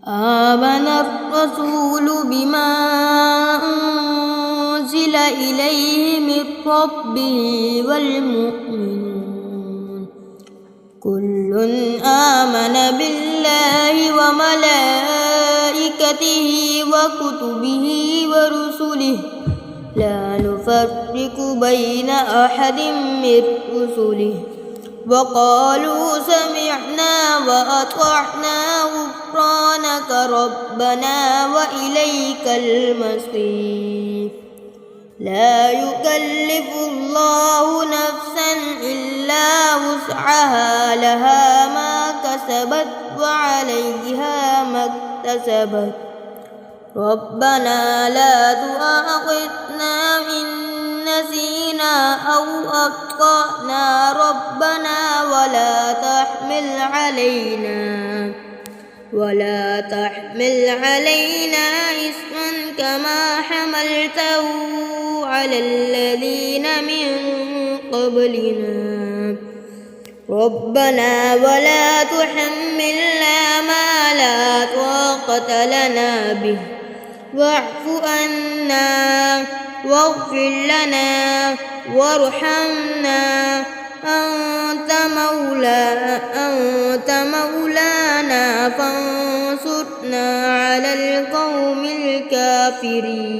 آمن الرسول بما أنزل إليه من ربه والمؤمنون كل آمن بالله وملائكته وكتبه ورسله لا نفرق بين أحد من رسله وقالوا سمعنا وأطعنا غفرانك ربنا وإليك المصير لا يكلف الله نفسا إلا وسعها لها ما كسبت وعليها ما اكتسبت ربنا لا تؤاخذنا إن نسينا أو أخطأنا ربنا ولا تحمل علينا إصرا كما حملته على الذين من قبلنا ربنا ولا تحملنا ما لا طاقة لنا به واعف عنا واغفر لنا وارحمنا أنت مولانا فانصرنا على القوم الكافرين.